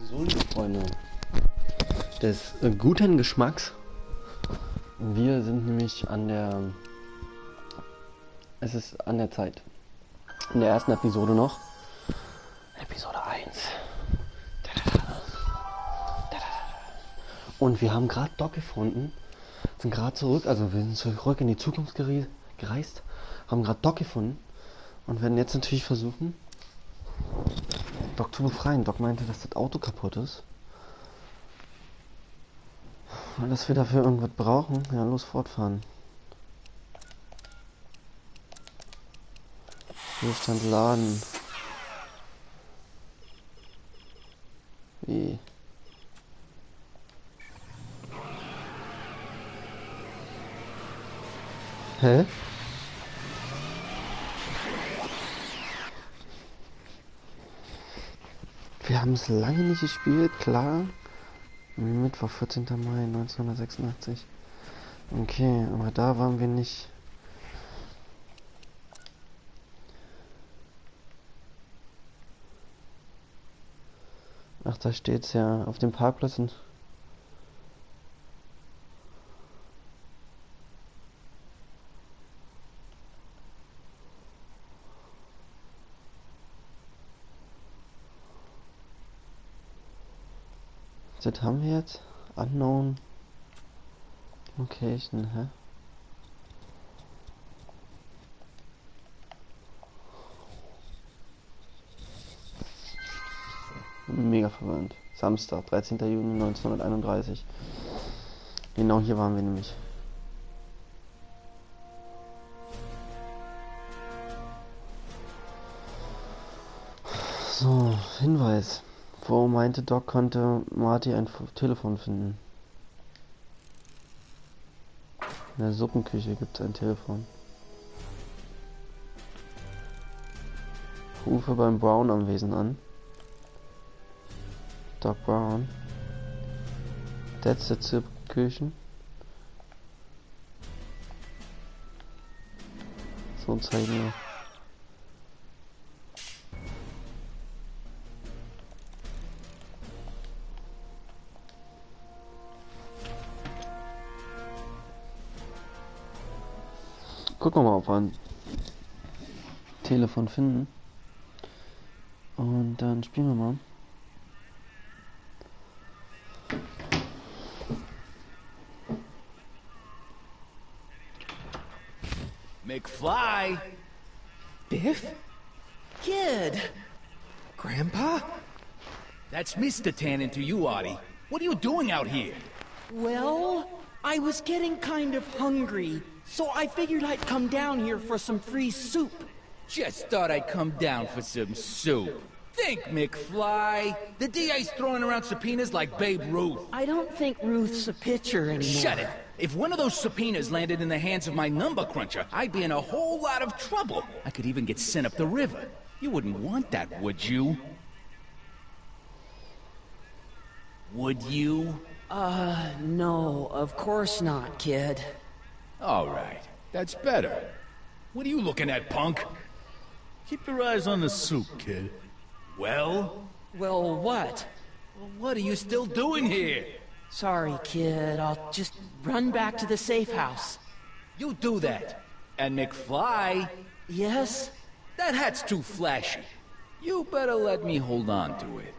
So, liebe Freunde des guten Geschmacks, wir sind nämlich es ist an der Zeit, in der ersten Episode noch, Episode 1. Und wir haben gerade Doc gefunden, sind gerade zurück, also wir sind zurück in die Zukunft gereist, haben gerade Doc gefunden und werden jetzt natürlich versuchen, Doc zu befreien. Doc meinte, dass das Auto kaputt ist. Und dass wir dafür irgendwas brauchen. Ja, los, fortfahren. Hier stand Laden. Wie? Hä? Wir haben es lange nicht gespielt, klar. Mittwoch, 14. Mai 1986. Okay, aber da waren wir nicht. Ach, da steht's ja auf dem Parkplatz. Das haben wir jetzt? Unknown Location, hä? Mega verwirrend. Samstag, 13. Juni 1931. Genau hier waren wir nämlich. So, Hinweis. Wo meinte Doc, konnte Marty ein Telefon finden. In der Suppenküche gibt es ein Telefon. Rufe beim Brown-Anwesen an. Doc Brown. That's the Suppenküchen. So zeigen wir. Gucken wir mal, ob wir ein Telefon finden. Und dann spielen wir mal. McFly? Biff? Kid? Grandpa? That's Mr. Tannen to you, Artie. What are you doing out here? Well, I was getting kind of hungry, so I figured I'd come down here for some free soup. Just thought I'd come down for some soup. Think, McFly. The DA's throwing around subpoenas like Babe Ruth. I don't think Ruth's a pitcher anymore. Shut it. If one of those subpoenas landed in the hands of my number cruncher, I'd be in a whole lot of trouble. I could even get sent up the river. You wouldn't want that, would you? Would you? No, of course not, kid. All right. That's better. What are you looking at, punk? Keep your eyes on the soup, kid. Well? Well, what? What are you still doing here? Sorry, kid. I'll just run back to the safe house. You do that. And McFly? Yes? That hat's too flashy. You better let me hold on to it.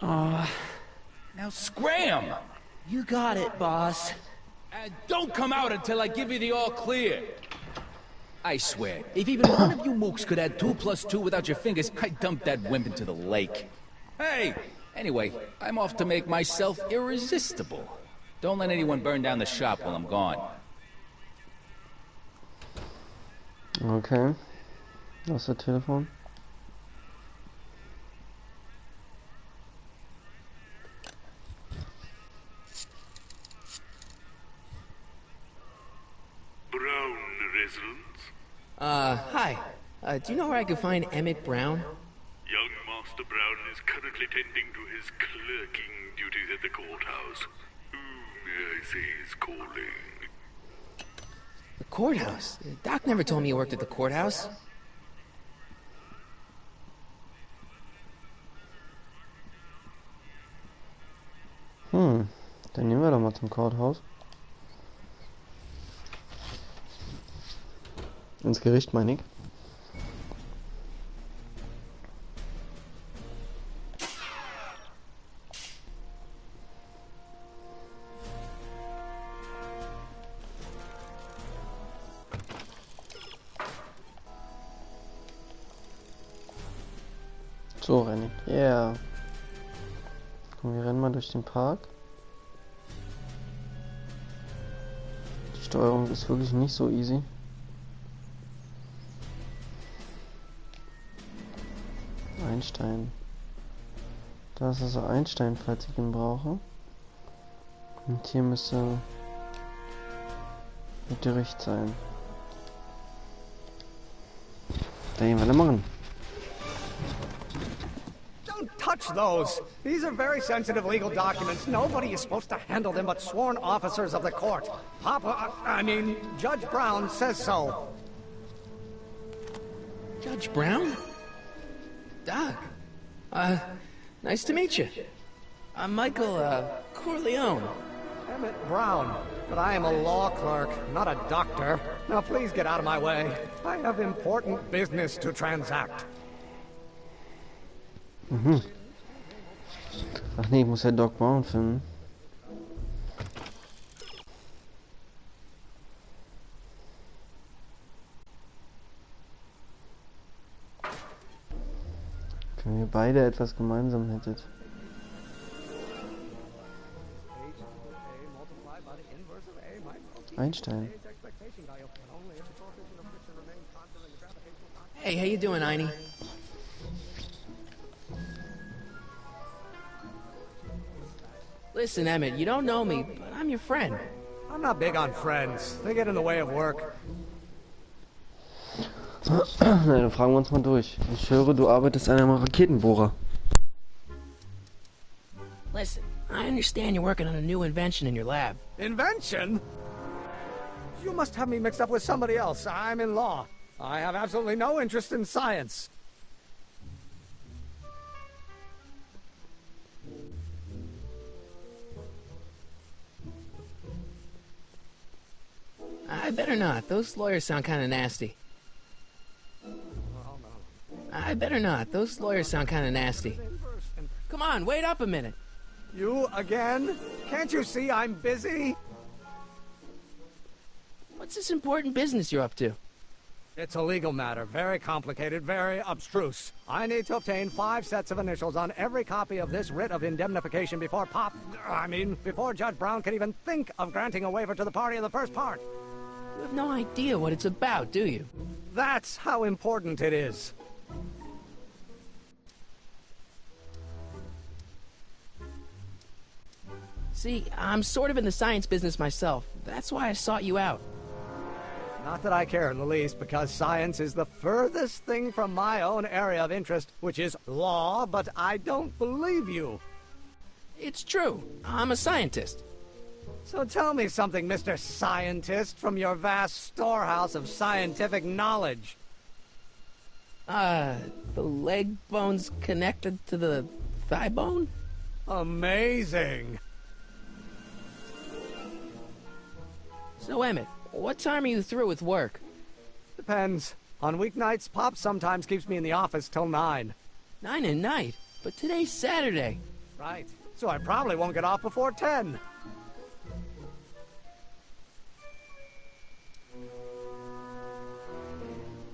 Now scram! You got it, boss. And don't come out until I give you the all clear. I swear, if even one of you mooks could add 2 plus 2 without your fingers, I'd dump that wimp into the lake. Hey! Anyway, I'm off to make myself irresistible. Don't let anyone burn down the shop while I'm gone. Okay. Was ist das Telefon? Brown residence? Hi. Do you know where I could find Emmett Brown? Young Master Brown is currently tending to his clerking duties at the courthouse. Who may I say is calling? The courthouse? Doc never told me he worked at the courthouse. mal zum Courthouse. Ins Gericht, meine ich. So rennen. Yeah. Komm, wir rennen mal durch den Park. Die Steuerung ist wirklich nicht so easy. Einstein. Da ist also Einstein, falls ich ihn brauche. Und hier müsste Gericht sein. Da gehen wir dann machen. Touch those. These are very sensitive legal documents. Nobody is supposed to handle them but sworn officers of the court. Judge Brown says so. Judge Brown? Doc. Nice to meet you. I'm Michael, Corleone. Emmett Brown. But I am a law clerk, not a doctor. Now please get out of my way. I have important business to transact. Mhm. Ach nee, ich muss ja Doc Brown finden. Wenn wir beide etwas gemeinsam hättet. Einstein. Hey, how you doing, Einie? Listen, Emmett, you don't know me, but I'm your friend. I'm not big on friends. They get in the way of work. Na, dann fragen wir uns mal durch. Ich höre, du arbeitest an einem Raketenbohrer. Listen, I understand you're working on a new invention in your lab. Invention? You must have me mixed up with somebody else. I'm in law. I have absolutely no interest in science. I better not. Those lawyers sound kind of nasty. I better not. Those lawyers sound kind of nasty. Come on, wait up a minute. You again? Can't you see I'm busy? What's this important business you're up to? It's a legal matter. Very complicated, very abstruse. I need to obtain 5 sets of initials on every copy of this writ of indemnification before before Judge Brown can even think of granting a waiver to the party in the first part. You have no idea what it's about, do you? That's how important it is. See, I'm sort of in the science business myself. That's why I sought you out. Not that I care in the least, because science is the furthest thing from my own area of interest, which is law, but I don't believe you. It's true. I'm a scientist. So tell me something, Mr. Scientist, from your vast storehouse of scientific knowledge. The leg bone's connected to the thigh bone? Amazing. So, Emmett, what time are you through with work? Depends. On weeknights, Pop sometimes keeps me in the office till 9. 9 at night? But today's Saturday. Right. So I probably won't get off before 10.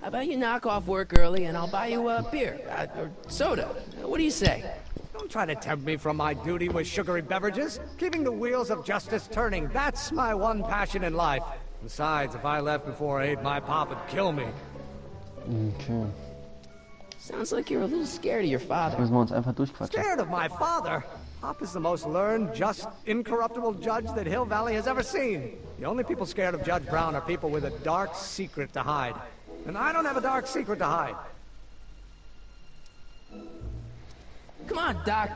How about you knock off work early and I'll buy you a beer, or soda. What do you say? Don't try to tempt me from my duty with sugary beverages. Keeping the wheels of justice turning, that's my one passion in life. Besides, if I left before 8, my pop would kill me. Okay. Sounds like you're a little scared of your father. Müssen wir uns einfach durchquatschen. Scared of my father? Pop is the most learned, just, incorruptible judge that Hill Valley has ever seen. The only people scared of Judge Brown are people with a dark secret to hide. And I don't have a dark secret to hide. Come on, Doc.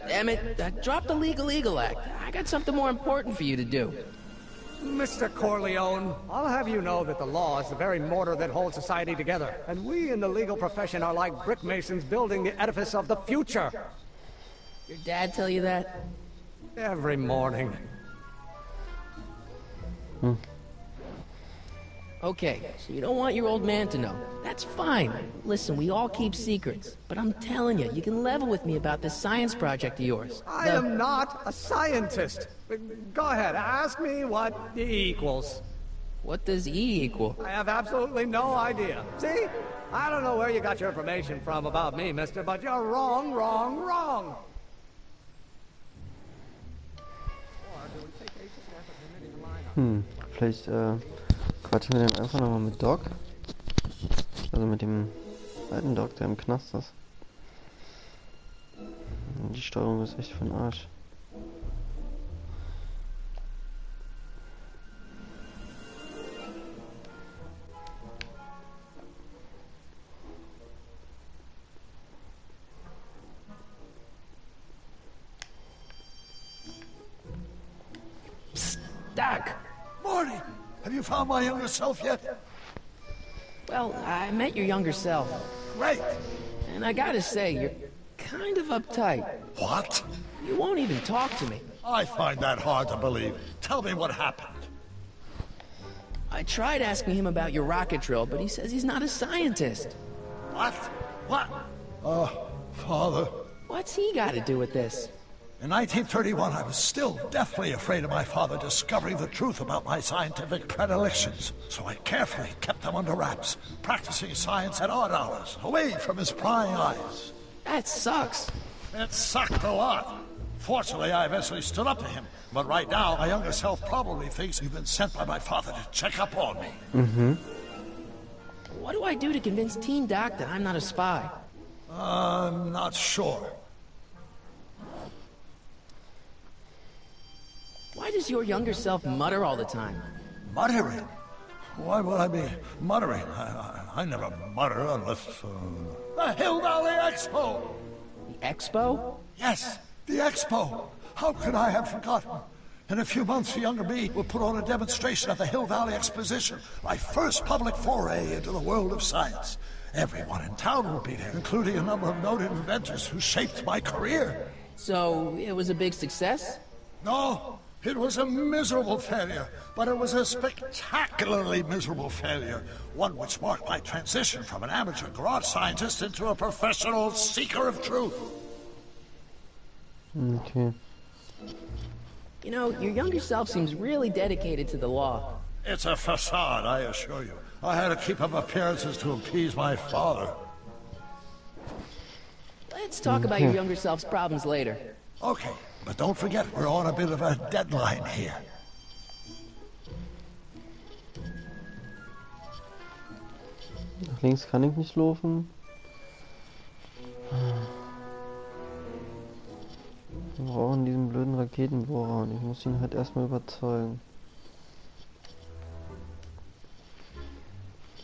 Emmett, drop the Legal Eagle Act. I got something more important for you to do. Mr. Corleone, I'll have you know that the law is the very mortar that holds society together. And we in the legal profession are like brick masons building the edifice of the future. Your dad tell you that? Every morning. Okay, so you don't want your old man to know. That's fine. Listen, we all keep secrets. But I'm telling you, you can level with me about this science project of yours. I am not a scientist. Go ahead, ask me what E equals. What does E equal? I have absolutely no idea. See? I don't know where you got your information from about me, mister, but you're wrong, wrong, wrong. Vielleicht quatschen wir dann einfach nochmal mit Doc. Also mit dem alten Doc, der im Knast ist. Die Steuerung ist echt von Arsch. Doc! Marty, have you found my younger self yet? Well, I met your younger self. Great. And I gotta say, you're kind of uptight. What? You won't even talk to me. I find that hard to believe. Tell me what happened. I tried asking him about your rocket drill, but he says he's not a scientist. What? What? Father. What's he got to do with this? In 1931, I was still deathly afraid of my father discovering the truth about my scientific predilections. So I carefully kept them under wraps, practicing science at odd hours, away from his prying eyes. That sucks. It sucked a lot. Fortunately, I eventually stood up to him. But right now, my younger self probably thinks you've been sent by my father to check up on me. What do I do to convince Teen Doc that I'm not a spy? I'm not sure. Why does your younger self mutter all the time? Muttering? Why would I be muttering? I never mutter unless... The Hill Valley Expo! The Expo? Yes, the Expo! How could I have forgotten? In a few months, the younger me will put on a demonstration at the Hill Valley Exposition, my first public foray into the world of science. Everyone in town will be there, including a number of noted inventors who shaped my career. So, it was a big success? No, it was a miserable failure, but it was a spectacularly miserable failure, one which marked my transition from an amateur garage scientist into a professional seeker of truth. Okay. You know, your younger self seems really dedicated to the law. It's a facade, I assure you. I had to keep up appearances to appease my father. Let's talk about your younger self's problems later. Okay, but don't forget, we're on a bit of a deadline here. Nach links kann ich nicht laufen. Wir brauchen diesen blöden Raketenbohrer und ich muss ihn halt erstmal überzeugen.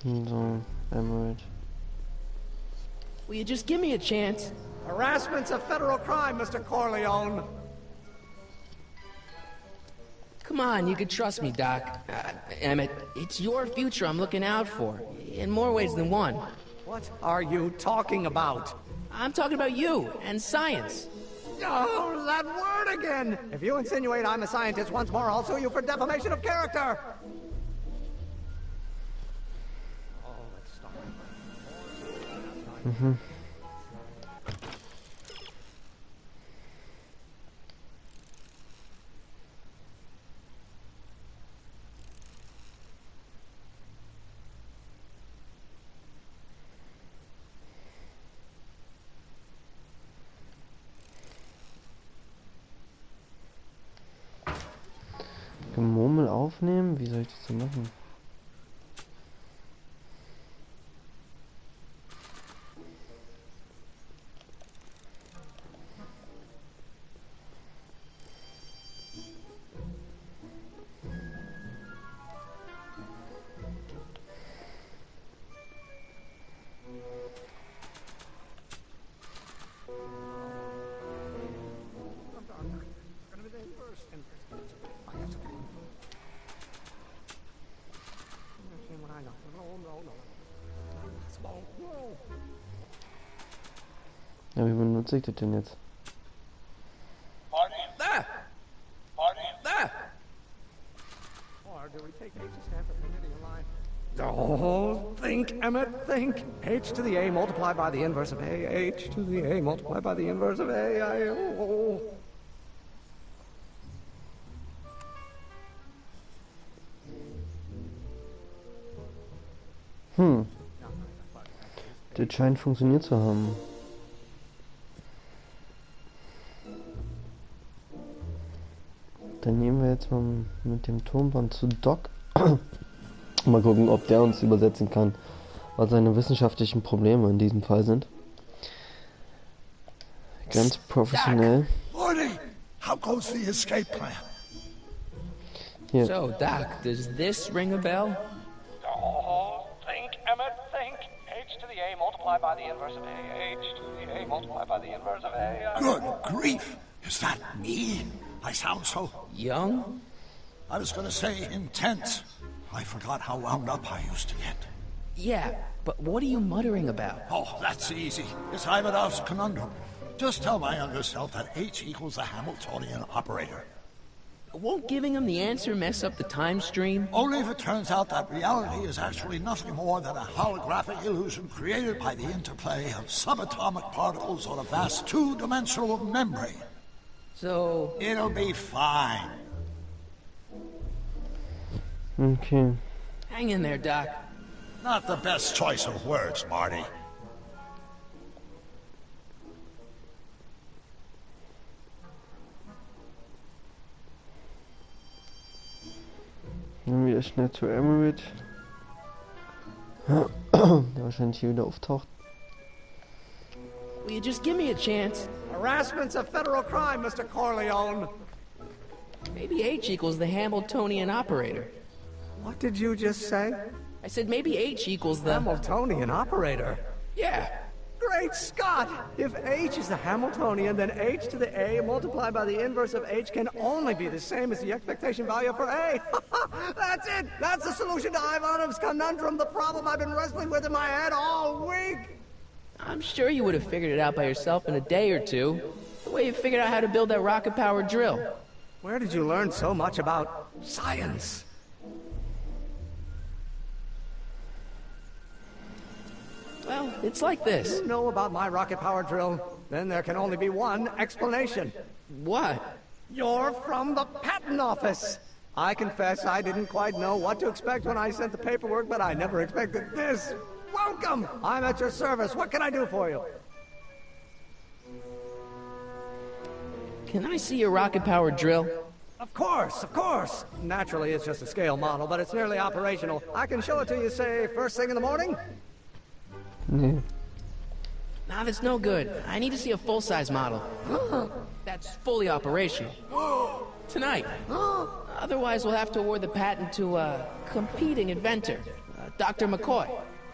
So, Emmett. Will you just give me a chance? Harassment's a federal crime, Mr. Corleone. Come on, you can trust me, Doc. Emmett, it's your future I'm looking out for, in more ways than one. What are you talking about? I'm talking about you and science. Oh, that word again! If you insinuate I'm a scientist once more, I'll sue you for defamation of character! Oh, let's start. Gemurmel aufnehmen? Wie soll ich das denn machen? Ja, wie benutze ich das denn jetzt? Marty? Ah! Marty? Ah! Oh, think, Emmett, think. H to the A multiplied by the inverse of A. H to the A multiplied by the inverse of A. Das scheint funktioniert zu haben. Dann nehmen wir jetzt mal mit dem Tonband zu Doc. Mal gucken, ob der uns übersetzen kann, was seine wissenschaftlichen Probleme in diesem Fall sind. Ganz professionell. Marty, how goes the escape plan? Hier. So, Doc, does this ring a bell? Oh, think, Emmett, think. H to the A multiplied by the inverse of A. H to the A multiplied by the inverse of A. Good grief! Is that me? I sound so... Young? I was gonna say intense. I forgot how wound up I used to get. Yeah, but what are you muttering about? Oh, that's easy. It's Ivanov's conundrum. Just tell my younger self that H equals the Hamiltonian operator. Won't giving him the answer mess up the time stream? Only if it turns out that reality is actually nothing more than a holographic illusion created by the interplay of subatomic particles on a vast two-dimensional membrane. So... It'll be fine. Okay. Hang in there, Doc. Not the best choice of words, Marty. Dann wieder schnell zu Emmett. Der wahrscheinlich hier wieder auftaucht. Will you just give me a chance? Harassment's a federal crime, Mr. Corleone. Maybe H equals the Hamiltonian operator. What did you just say? I said maybe H equals the... Hamiltonian operator? Yeah. Great Scott! If H is the Hamiltonian, then H to the A multiplied by the inverse of H can only be the same as the expectation value for A. That's it! That's the solution to Ivanov's conundrum, the problem I've been wrestling with in my head all week! I'm sure you would have figured it out by yourself in a day or two. The way you figured out how to build that rocket-powered drill. Where did you learn so much about science? Well, it's like this. You know about my rocket-powered drill? Then there can only be one explanation. What? You're from the patent office! I confess I didn't quite know what to expect when I sent the paperwork, but I never expected this. Welcome! I'm at your service. What can I do for you? Can I see your rocket-powered drill? Of course, of course. Naturally, it's just a scale model, but it's nearly operational. I can show it to you, say, first thing in the morning? Nee. Nah, that's no good. I need to see a full-size model. That's fully operational. Tonight. Otherwise, we'll have to award the patent to a competing inventor, Dr. McCoy.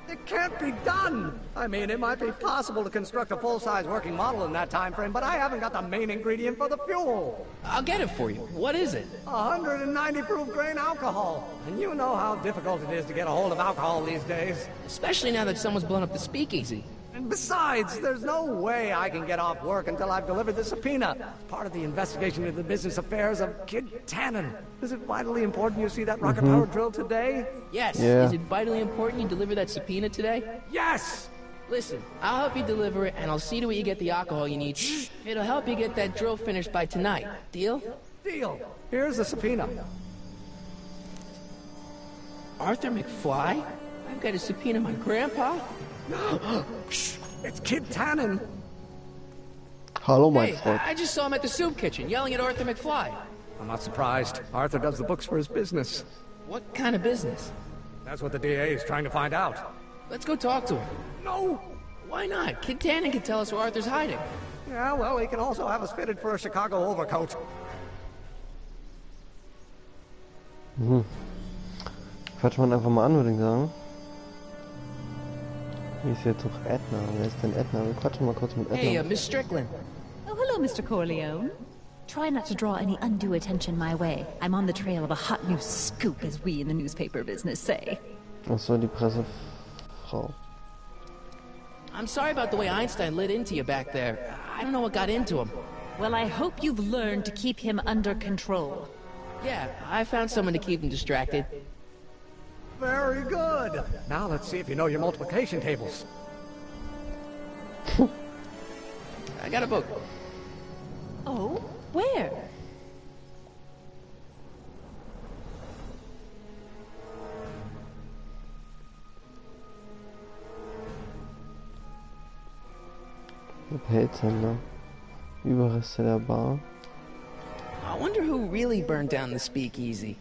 It can't be done! I mean, it might be possible to construct a full-size working model in that time frame, but I haven't got the main ingredient for the fuel. I'll get it for you. What is it? 190 proof grain alcohol. And you know how difficult it is to get a hold of alcohol these days. Especially now that someone's blown up the speakeasy. And besides, there's no way I can get off work until I've delivered the subpoena. It's part of the investigation into the business affairs of Kid Tannen. Is it vitally important you see that rocket-powered drill today? Yes. Yeah. Is it vitally important you deliver that subpoena today? Yes! Listen, I'll help you deliver it, and I'll see to it you get the alcohol you need. It'll help you get that drill finished by tonight. Deal? Deal. Here's the subpoena. Arthur McFly? I've got to subpoena my grandpa? It's Kid Tannen. Hallo, mein Hey, Freund. I just saw him at the soup kitchen, yelling at Arthur McFly. I'm not surprised. Arthur does the books for his business. What kind of business? That's what the DA is trying to find out. Let's go talk to him. No! Why not? Kid Tannen can tell us where Arthur's hiding. Yeah, well, he can also have us fitted for a Chicago overcoat. Quatsch man einfach mal an, würde ich sagen. Hier ist jetzt doch Edna. Wer ist denn Edna? Wir quatschen mal kurz mit Edna. Hey, Miss Strickland. Oh, hello, Mr. Corleone. Try not to draw any undue attention my way. I'm on the trail of a hot new scoop, as we in the newspaper business say. Ach so, die Pressefrau. I'm sorry about the way Einstein lit into you back there. I don't know what got into him. Well, I hope you've learned to keep him under control. Yeah, I found someone to keep him distracted. Very good. Now let's see if you know your multiplication tables. I got a book. Oh, where? Pelzhändler. Überreste der Bar. I wonder who really burned down the speakeasy.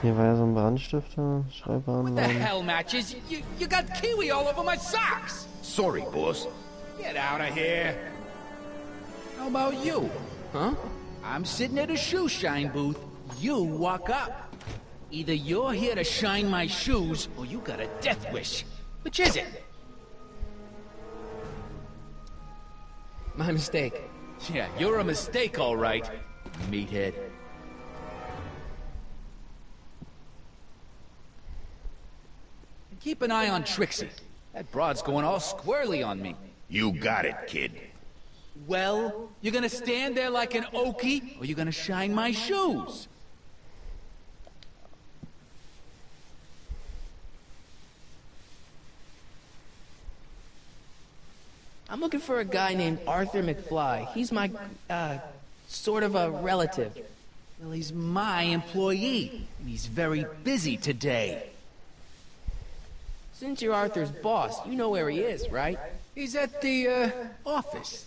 Hier war ja so ein Brandstifter, What the Schreibwarenladen. hell, Matches? You got kiwi all over my socks! Sorry, boss. Get out of here. How about you? Huh? I'm sitting at a shoe shine booth. You walk up. Either you're here to shine my shoes, or you got a death wish. Which is it? My mistake. Yeah, you're a mistake, all right, meathead. Keep an eye on Trixie. That broad's going all squirrely on me. You got it, kid. Well, you're gonna stand there like an okie, or you're gonna shine my shoes? I'm looking for a guy named Arthur McFly. He's my, sort of a relative. Well, he's my employee, and he's very busy today. Since you're Arthur's boss, you know where he is, right? He's at the, office.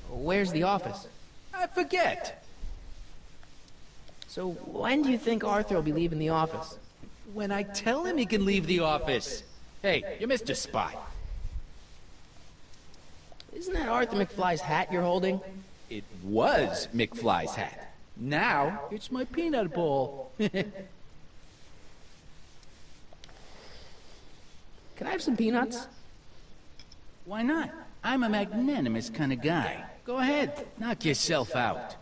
Where's the office? I forget. So when do you think Arthur will be leaving the office? When I tell him he can leave the office. Hey, you're Mr. Spy. Isn't that Arthur McFly's hat you're holding? It was McFly's hat. Now, it's my peanut bowl. Can I have some peanuts? Why not? I'm a magnanimous kind of guy. Go ahead, knock yourself out.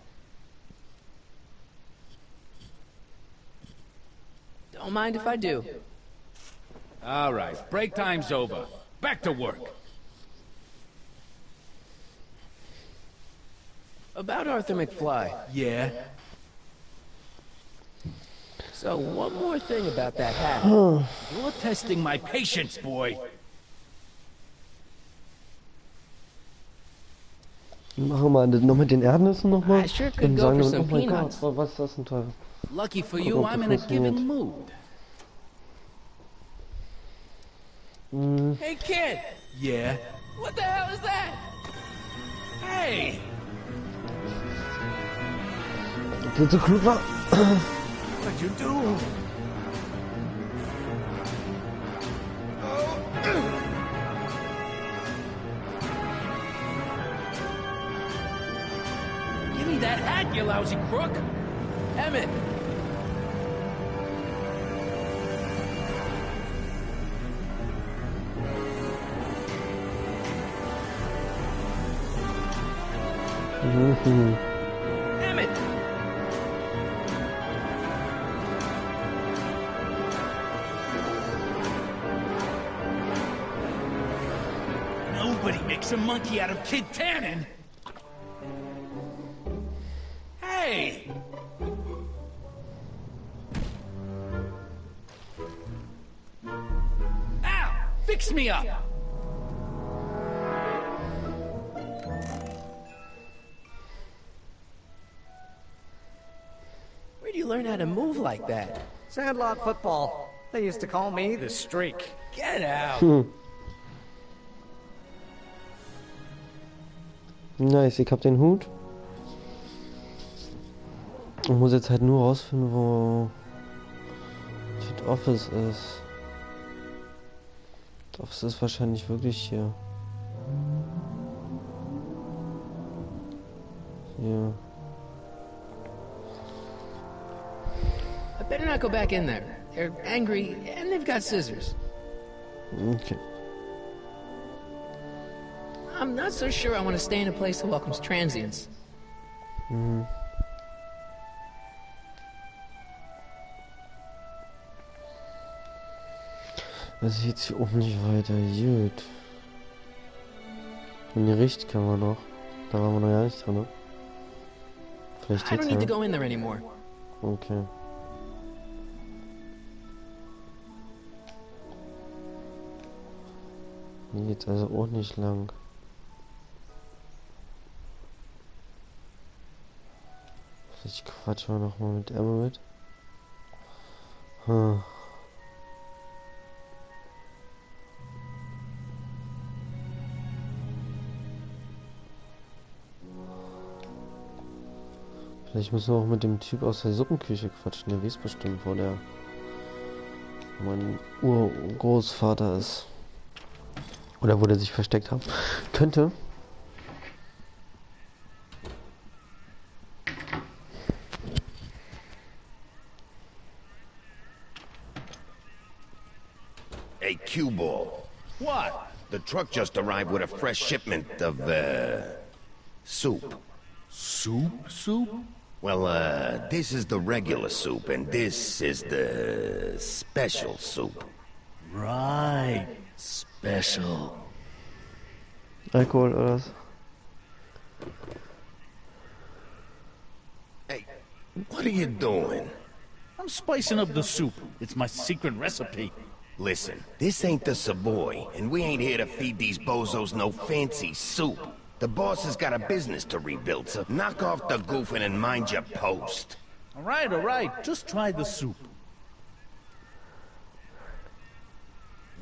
Don't mind if I do. All right, break time's over. Back to work. About Arthur McFly. Yeah? So, one more thing about that hat. You're testing my patience, boy. Machen wir das noch mit den Erdnüssen nochmal? I sure could go for some peanuts. Gott, was ist das denn Teufel? Lucky for Guck, you, ob I'm das in a funktioniert. giving mood. Hey, kid! Yeah? What the hell is that? Hey! Ob das so klug war? What'd you do? Give me that hat, you lousy crook! Emmett! Emmett! Nobody makes a monkey out of Kid Tannen! Hey! Ow! Fix me up! Where do you learn how to move like that? Sandlot football. They used to call me the Streak. Get out! Nice, ich hab den Hut. Ich muss jetzt halt nur rausfinden, wo das Office ist. Das Office ist wahrscheinlich wirklich hier. Hier. I better not go back in there. They're angry, and they've got scissors. Okay. I'm not so sure I want to stay in a place that welcomes transients. Das jetzt hier oben nicht weiter. Gut. In die Richt kann man noch. Da waren wir noch gar nicht drin, ne? Vielleicht I don't jetzt need to ja. go in there anymore. Okay. Hier geht's also auch nicht lang. Vielleicht quatschen wir nochmal mit Emmett. Vielleicht müssen wir auch mit dem Typ aus der Suppenküche quatschen. Der weiß bestimmt, wo mein Urgroßvater ist. Oder wo der sich versteckt hat. Könnte. Hey, Q-Ball. What? The truck just arrived with a fresh shipment of, soup. Soup? Well, this is the regular soup, and this is the special soup. Right. Special. Alkohol oder was? Hey, what are you doing? I'm spicing up the soup. It's my secret recipe. Listen, this ain't the Savoy, and we ain't here to feed these bozos no fancy soup. The boss has got a business to rebuild, so knock off the goofing and mind your post. All right. Just try the soup.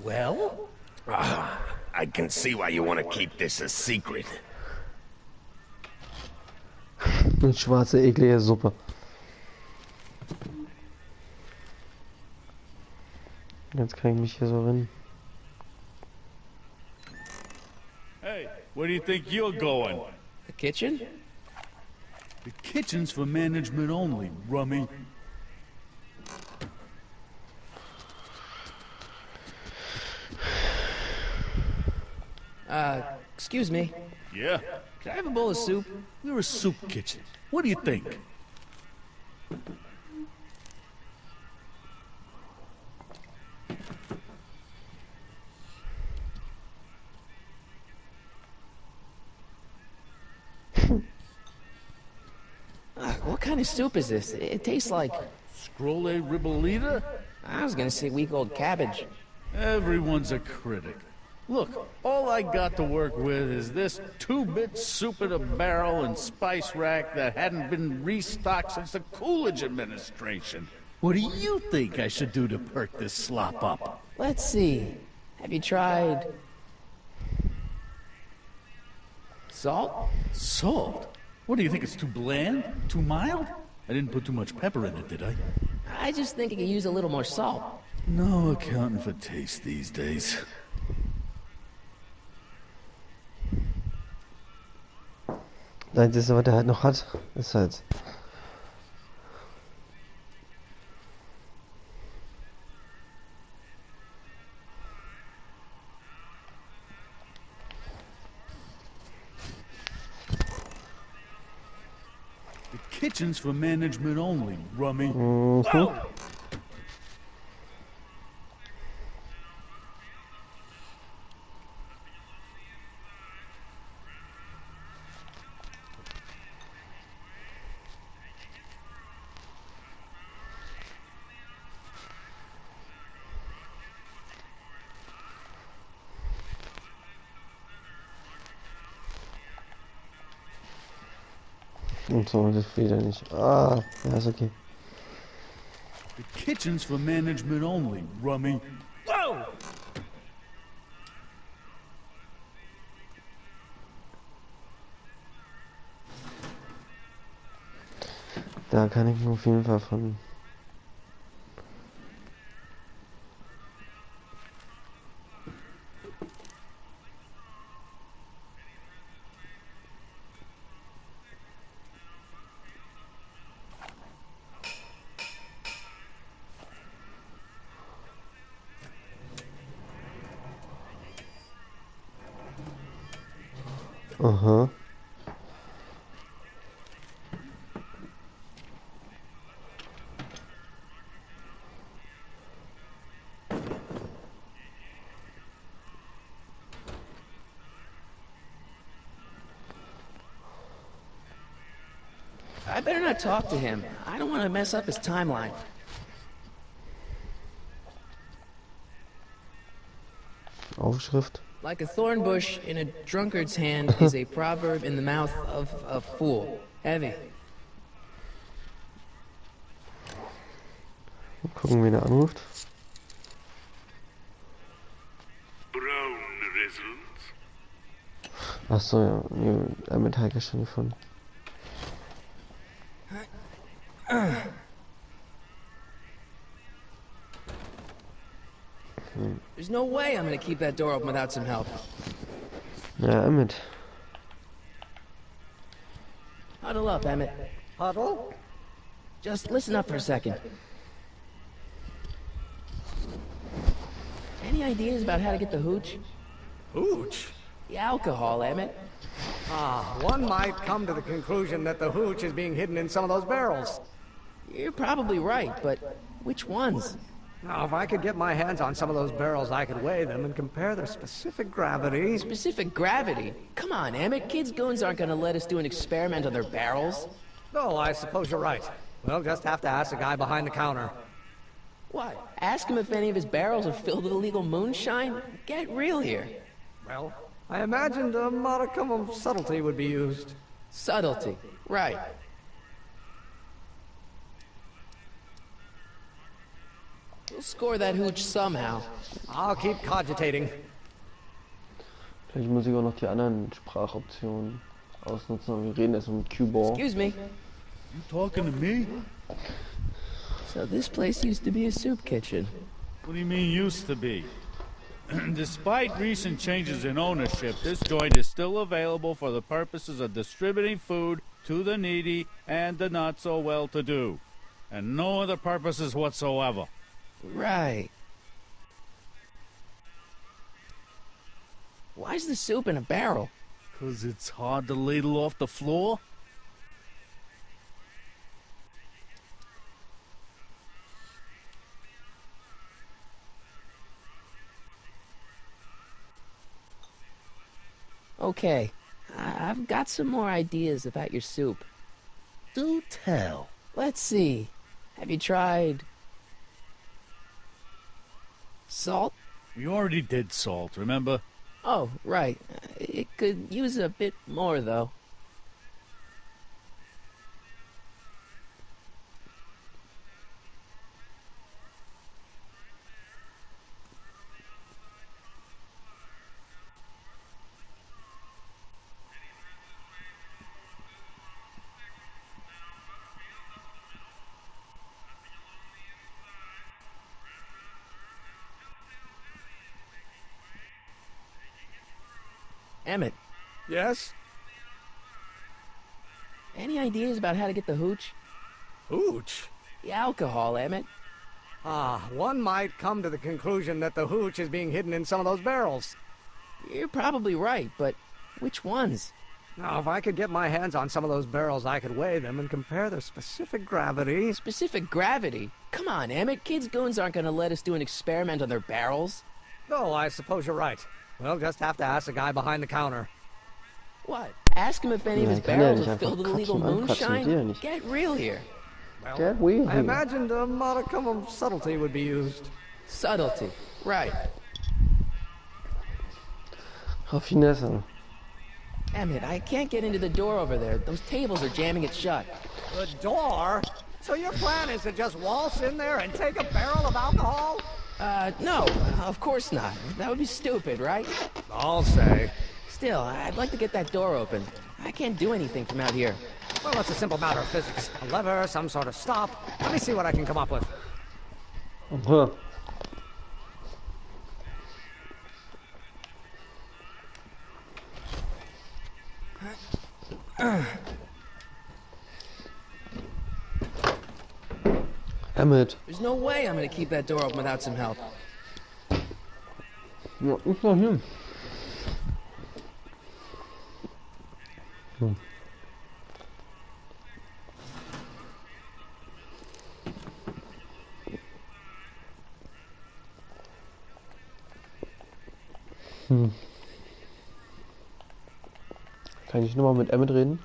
Well? I can see why you want to keep this a secret. Eine schwarze, eklige Suppe. Jetzt kann ich mich hier so rennen. Hey, where do you think you're going? The kitchen? The kitchen's for management only, rummy. Excuse me. Yeah? Can I have a bowl of soup? We're a soup kitchen. What do you think? What kind of soup is this? It tastes like... Scrolle ribolita? I was gonna say week-old cabbage. Everyone's a critic. Look, all I got to work with is this 2-bit soup in a barrel and spice rack that hadn't been restocked since the Coolidge administration. What do you think I should do to perk this slop up? Let's see. Have you tried... salt? Salt? What do you think, it's too bland? Too mild? I didn't put too much pepper in it, did I? I just think it could use a little more salt. No accounting for taste these days. Das Einzige, was er halt noch hat, ist Salz. The kitchen's for management only, rummy. Und so, das wieder nicht. Ah, ja, ist okay. The kitchen's for management only, rummy. Whoa! Da kann ich mir auf jeden Fall von... Aha. I better not talk to him. I don't want to mess up his timeline. Aufschrift. Like a thorn bush in a drunkard's hand is a proverb in the mouth of a fool. Heavy. Mal gucken, wen er anruft. Brown residence? Ach so, ja. Nee, Emmett habe ich schon gefunden. There's no way I'm gonna keep that door open without some help. Ja, Emmett. Huddle up, Emmett. Huddle? Just listen up for a second. Any ideas about how to get the hooch? Hooch? The alcohol, Emmett. One might come to the conclusion that the hooch is being hidden in some of those barrels. You're probably right, but which ones? Now, if I could get my hands on some of those barrels, I could weigh them and compare their specific gravity. Specific gravity? Come on, Emmett. Kids' goons aren't gonna let us do an experiment on their barrels. Oh, I suppose you're right. We'll just have to ask the guy behind the counter. What? Ask him if any of his barrels are filled with illegal moonshine? Get real here. Well, I imagined a modicum of subtlety would be used. Subtlety. Right. We'll score that hooch somehow. I'll keep cogitating. Vielleicht muss ich auch noch die anderen Sprachoptionen ausnutzen, aber wir reden erst mit Q-Ball. Excuse me. You talking to me? So this place used to be a soup kitchen. What do you mean used to be? Despite recent changes in ownership, this joint is still available for the purposes of distributing food to the needy and the not-so-well-to-do. And no other purposes whatsoever. Right. Why's the soup in a barrel? 'Cause it's hard to ladle off the floor? Okay, I've got some more ideas about your soup. Do tell. Let's see. Have you tried salt? We already did salt, remember? Oh, right. It could use a bit more, though. Emmett, Yes? any ideas about how to get the hooch? Hooch? The alcohol, Emmett. One might come to the conclusion that the hooch is being hidden in some of those barrels. You're probably right, but which ones? Now, if I could get my hands on some of those barrels, I could weigh them and compare their specific gravity. Specific gravity? Come on, Emmett. Kids' goons aren't gonna let us do an experiment on their barrels. Oh, I suppose you're right. We'll just have to ask the guy behind the counter. What? Ask him if any of his kann ja barrels nicht are filled with einfach illegal quatschen und anquatschen mit dir moonshine? nicht. Get real here. Well, Get real I here. imagined a modicum of subtlety would be used. Subtlety. Right. Raffinesse. Emmett, I can't get into the door over there. Those tables are jamming it shut. The door? So your plan is to just waltz in there and take a barrel of alcohol? No, of course not. That would be stupid, right? I'll say. Still, I'd like to get that door open. I can't do anything from out here. Well, it's a simple matter of physics. A lever, some sort of stop. Let me see what I can come up with. Huh. Emmett. There's no way I'm gonna keep that door open without some help. Ja, ist noch hin. Kann ich nochmal mit Emmett reden?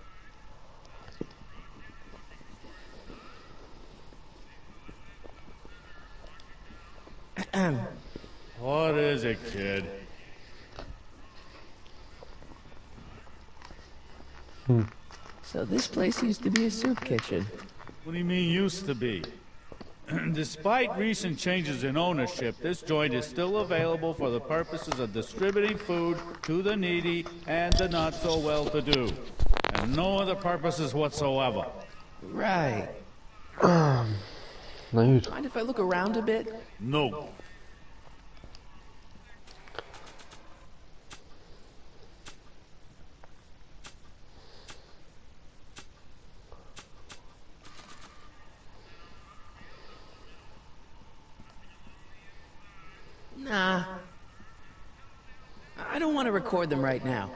What is it, kid? So this place used to be a soup kitchen. What do you mean used to be? Despite recent changes in ownership, this joint is still available for the purposes of distributing food to the needy and the not-so-well-to-do. And no other purposes whatsoever. Right. Na gut. Mind if I look around a bit? No. Nah. I don't want to record them right now.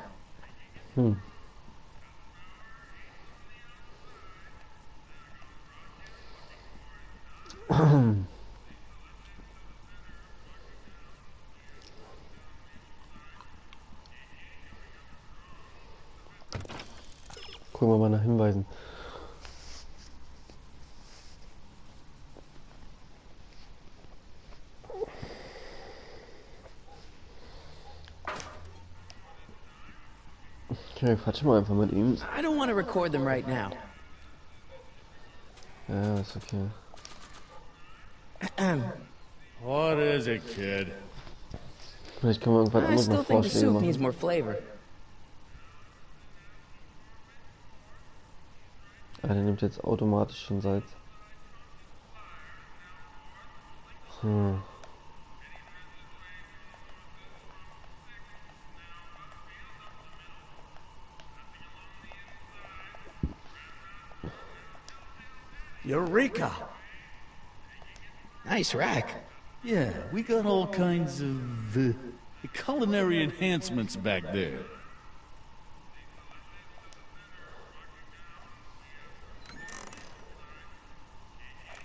Gucken wir mal nach Hinweisen. Okay, quatsch mal einfach mit ihm. I don't want to record them right now. Ja, ist okay. What is it, kid? Vielleicht können wir irgendwann I anderes still noch think the Vorschläge soup needs machen. more flavor. Ah, der nimmt jetzt automatisch schon Salz. Eureka! Nice rack. Yeah, we got all kinds of culinary enhancements back there.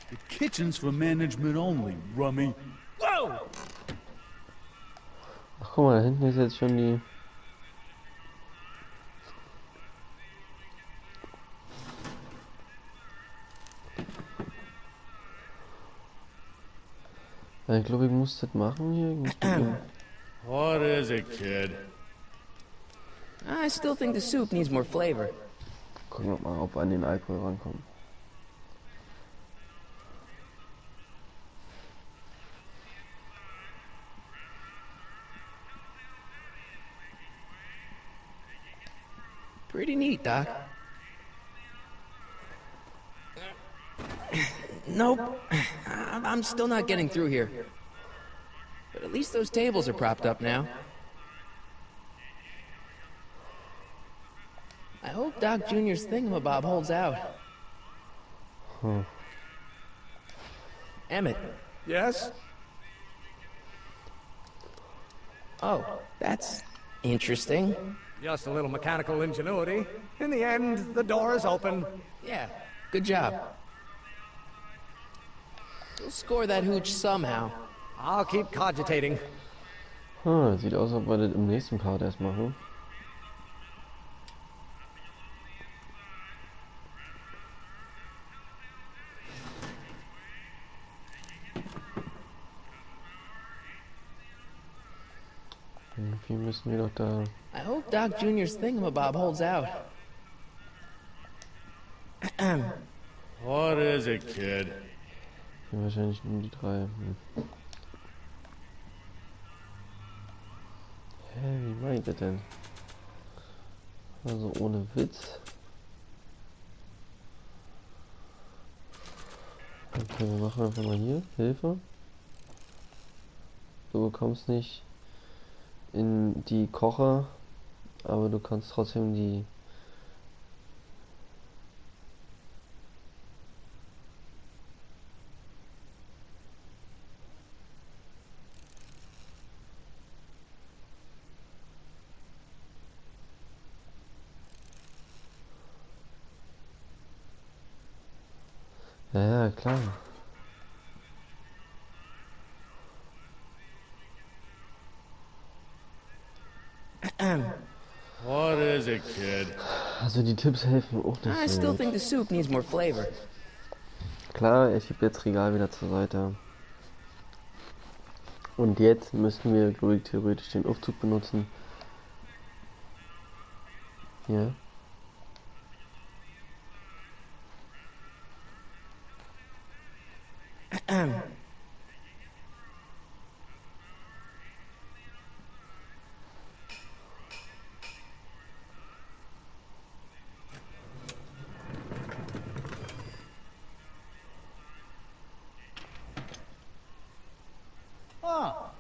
The kitchen's for management only, rummy. Whoa! Ach guck mal, da hinten ist jetzt schon die... Ja, ich glaube, ich muss das machen hier. Ich muss mit ihm... What is it, kid? I still think the soup needs more flavor. Gucken wir mal, ob wir an den Alkohol rankommen. Pretty neat, Doc. Nope. I'm still not getting through here. But at least those tables are propped up now. I hope Doc Jr.'s thingamabob holds out. Emmett. Yes? Oh, that's interesting. Just a little mechanical ingenuity. In the end, the door is open. Yeah, good job. We'll score that hooch somehow. I'll keep cogitating. Sieht aus, als ob wir das im nächsten Part erst machen. Irgendwie müssen wir doch da... I hope Doc Jr.'s thingamabob holds out. What is it, kid? Hier wahrscheinlich nur die drei. Hä, wie meint ihr denn? Also ohne Witz. Okay, wir machen einfach mal hier. Hilfe. Du bekommst nicht in die Kocher, aber du kannst trotzdem die... Ja, klar. What is it, kid? Also die Tipps helfen auch nicht I so still gut. think the soup needs more flavor. Klar, ich schiebe jetzt Regal wieder zur Seite. Und jetzt müssten wir, glaube ich, theoretisch den Aufzug benutzen. Hier. Ah,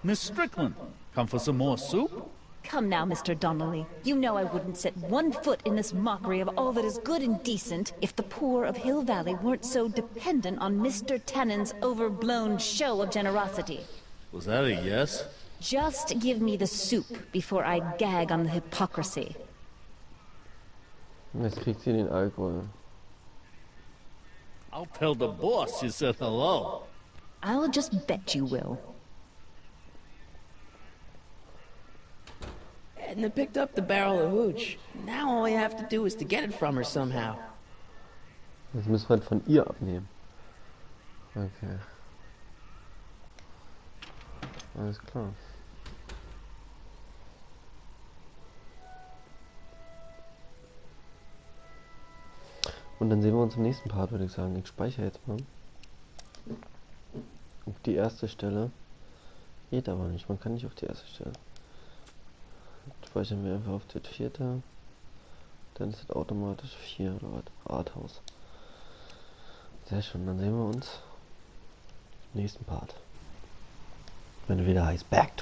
Miss Strickland. Come for some more soup? Come now, Mr. Donnelly. You know I wouldn't set one foot in this mockery of all that is good and decent if the poor of Hill Valley weren't so dependent on Mr. Tannen's overblown show of generosity. Was that a yes? Just give me the soup before I gag on the hypocrisy. Jetzt kriegt sie den Alkohol. I'll tell the boss you said hello. I'll just bet you will. Edna picked up the barrel of hooch. Now all you have to do is to get it from her somehow. Das müssen wir halt von ihr abnehmen. Okay. Alles klar. Und dann sehen wir uns im nächsten Part, würde ich sagen. Ich speichere jetzt mal. Auf die erste Stelle. Geht aber nicht. Man kann nicht auf die erste Stelle. Speichern wir einfach auf das vierte. Dann ist es automatisch 4 oder was? Rathaus. Sehr schön. Dann sehen wir uns im nächsten Part. Wenn er wieder heißt Back to